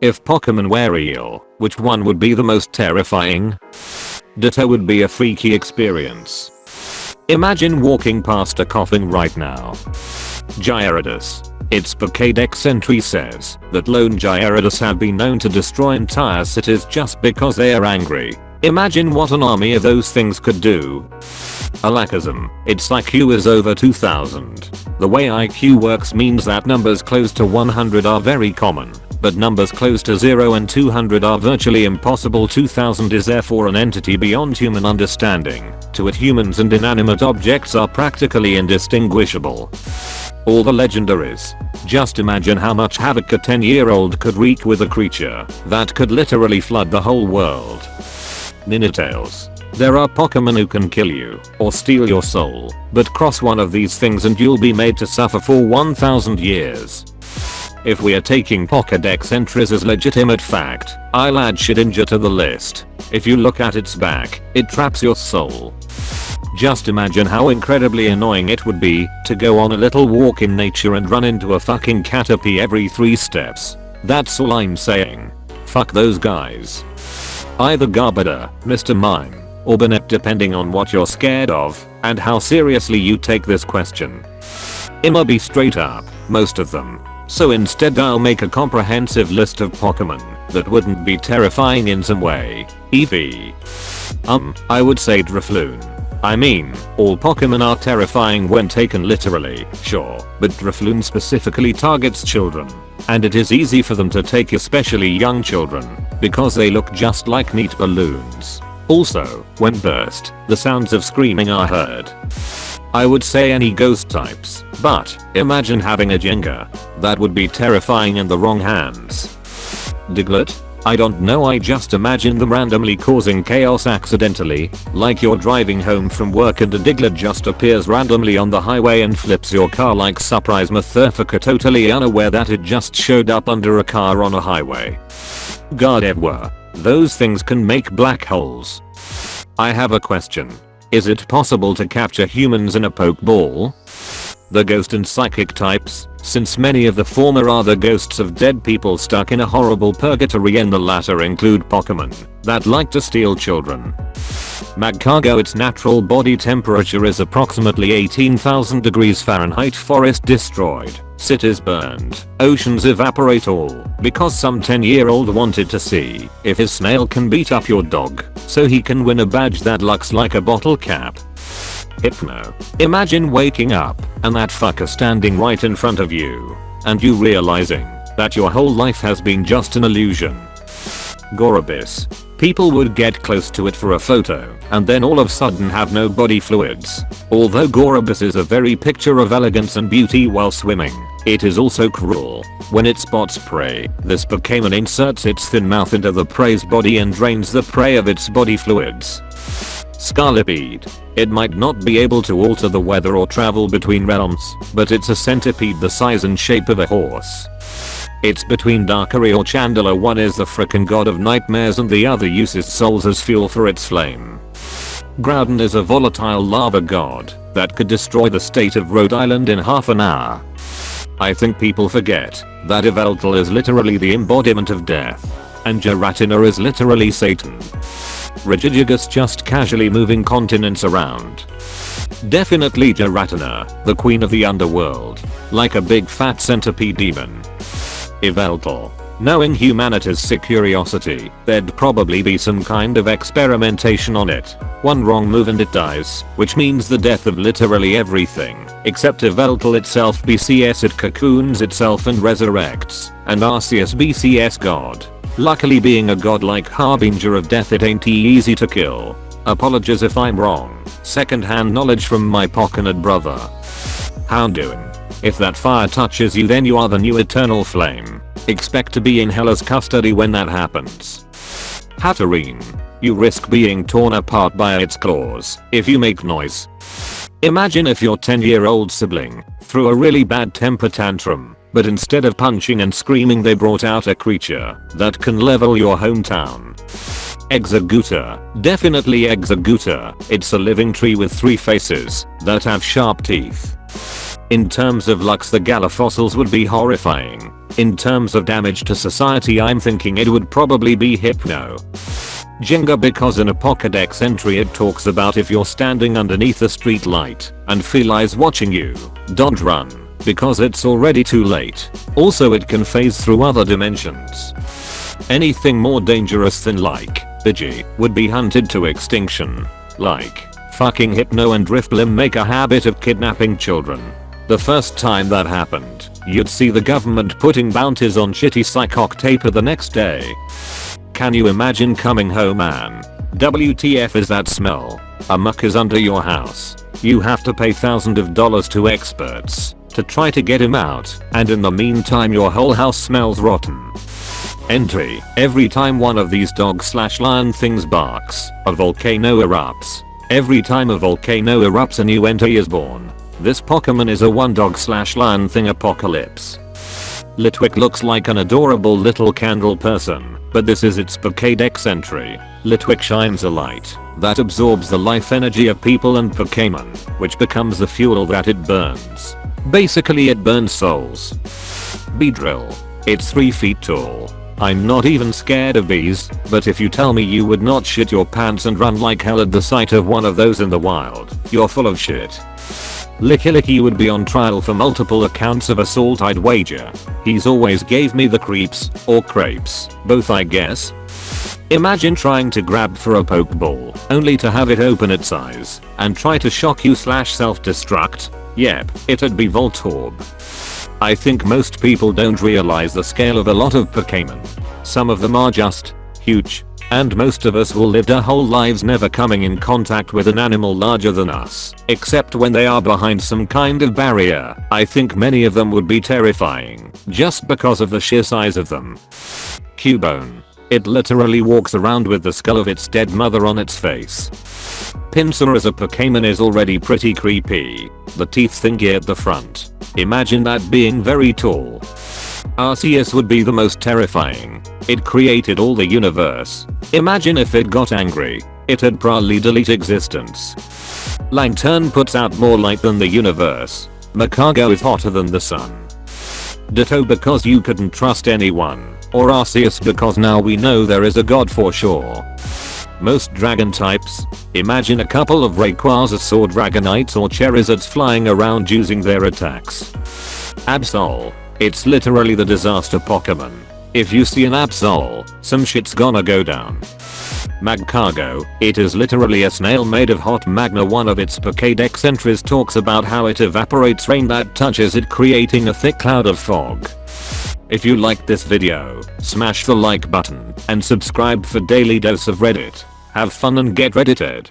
If Pokemon were real, which one would be the most terrifying? Ditto would be a freaky experience. Imagine walking past a coffin right now. Gyarados. Its Pokédex entry says that lone Gyarados have been known to destroy entire cities just because they are angry. Imagine what an army of those things could do. Alakazam. Its IQ is over 2000. The way IQ works means that numbers close to 100 are very common, but numbers close to 0 and 200 are virtually impossible. 2000 is therefore an entity beyond human understanding. To it, humans and inanimate objects are practically indistinguishable. All the legendaries. Just imagine how much havoc a 10-year-old could wreak with a creature that could literally flood the whole world. Ninetales. There are Pokemon who can kill you or steal your soul, but cross one of these things and you'll be made to suffer for 1000 years. If we are taking Pokédex entries as legitimate fact, I'll add Shedinja to the list. If you look at its back, it traps your soul. Just imagine how incredibly annoying it would be to go on a little walk in nature and run into a fucking Caterpie every 3 steps. That's all I'm saying. Fuck those guys. Either Garbodor, Mr. Mime, or Banette, depending on what you're scared of and how seriously you take this question. I'ma be straight up, most of them. So instead I'll make a comprehensive list of Pokemon that wouldn't be terrifying in some way. EV. I would say Drifloon. I mean, all Pokemon are terrifying when taken literally, sure, but Drifloon specifically targets children. And it is easy for them to take, especially young children, because they look just like neat balloons. Also, when burst, the sounds of screaming are heard. I would say any ghost types, but imagine having a Jenga. That would be terrifying in the wrong hands. Diglett? I don't know, I just imagine them randomly causing chaos accidentally, like you're driving home from work and a Diglett just appears randomly on the highway and flips your car like surprise motherfucker, totally unaware that it just showed up under a car on a highway. Gardevoir. Those things can make black holes. I have a question. Is it possible to capture humans in a Pokeball? The ghost and psychic types, since many of the former are the ghosts of dead people stuck in a horrible purgatory, and the latter include Pokemon that like to steal children. Magcargo. Its natural body temperature is approximately 18,000 degrees Fahrenheit. Forest destroyed, cities burned, oceans evaporate, all because some 10-year-old wanted to see if his snail can beat up your dog so he can win a badge that looks like a bottle cap. Hypno. Imagine waking up and that fucker standing right in front of you and you realizing that your whole life has been just an illusion. Gorobis. People would get close to it for a photo and then all of a sudden have no body fluids. Although Gorobis is a very picture of elegance and beauty while swimming, it is also cruel. When it spots prey, this Pokemon inserts its thin mouth into the prey's body and drains the prey of its body fluids. Scarlipede. It might not be able to alter the weather or travel between realms, but it's a centipede the size and shape of a horse. It's between Darkrai or Chandelure. One is the frickin' god of nightmares and the other uses souls as fuel for its flame. Groudon is a volatile lava god that could destroy the state of Rhode Island in half an hour. I think people forget that Yveltal is literally the embodiment of death, and Giratina is literally Satan. Regigigas just casually moving continents around. Definitely Giratina, the queen of the underworld, like a big fat centipede demon. Yveltal. Knowing humanity's sick curiosity, there'd probably be some kind of experimentation on it. One wrong move and it dies, which means the death of literally everything, except Yveltal itself. BCS, it cocoons itself and resurrects, and Arceus BCS god. Luckily, being a godlike harbinger of death, it ain't easy to kill. Apologies if I'm wrong. Second-hand knowledge from my Pokénerd brother. Houndoom. If that fire touches you, then you are the new eternal flame. Expect to be in Hela's custody when that happens. Hatterene. You risk being torn apart by its claws if you make noise. Imagine if your 10-year-old sibling threw a really bad temper tantrum, but instead of punching and screaming they brought out a creature that can level your hometown. Executor. Definitely Executor. It's a living tree with 3 faces that have sharp teeth. In terms of looks, the Galafossils would be horrifying. In terms of damage to society, I'm thinking it would probably be Hypno. Jenga, because in a Pokédex entry it talks about if you're standing underneath a street light and Phil is watching you, don't run, because it's already too late. Also, it can phase through other dimensions. Anything more dangerous than like Pidgey would be hunted to extinction. Like fucking Hypno and Drifblim make a habit of kidnapping children. The first time that happened, you'd see the government putting bounties on shitty psychoc taper the next day. Can you imagine coming home and WTF is that smell? A muck is under your house. You have to pay thousands of dollars to experts to try to get him out, and in the meantime your whole house smells rotten. Entry: every time one of these dog/lion things barks, a volcano erupts. Every time a volcano erupts, a new entity is born. This Pokemon is a one dog/lion thing apocalypse. Litwick looks like an adorable little candle person, but this is its Pokédex entry. Litwick shines a light that absorbs the life energy of people and Pokémon, which becomes the fuel that it burns. Basically it burns souls. Beedrill. It's 3 feet tall. I'm not even scared of bees, but if you tell me you would not shit your pants and run like hell at the sight of one of those in the wild, you're full of shit. Licky would be on trial for multiple accounts of assault, I'd wager. He's always gave me the creeps, or crepes, both I guess. Imagine trying to grab for a Pokeball, only to have it open its eyes, and try to shock you/self-destruct. Yep, it'd be Voltorb. I think most people don't realize the scale of a lot of Pokémon. Some of them are just huge, and most of us will live our whole lives never coming in contact with an animal larger than us, except when they are behind some kind of barrier. I think many of them would be terrifying, just because of the sheer size of them. Cubone. It literally walks around with the skull of its dead mother on its face. Pinsir as a Pokémon is already pretty creepy. The teeth thingy at the front. Imagine that being very tall. Arceus would be the most terrifying. It created all the universe. Imagine if it got angry. It'd probably delete existence. Lantern puts out more light than the universe. Makago is hotter than the sun. Ditto because you couldn't trust anyone. Or Arceus because now we know there is a god for sure. Most dragon types. Imagine a couple of Rayquazas or Dragonites or Charizards flying around using their attacks. Absol. It's literally the disaster Pokemon. If you see an Absol, some shit's gonna go down. Magcargo. It is literally a snail made of hot magma. One of its Pokédex entries talks about how it evaporates rain that touches it, creating a thick cloud of fog. If you liked this video, smash the like button and subscribe for daily dose of Reddit. Have fun and get reddited.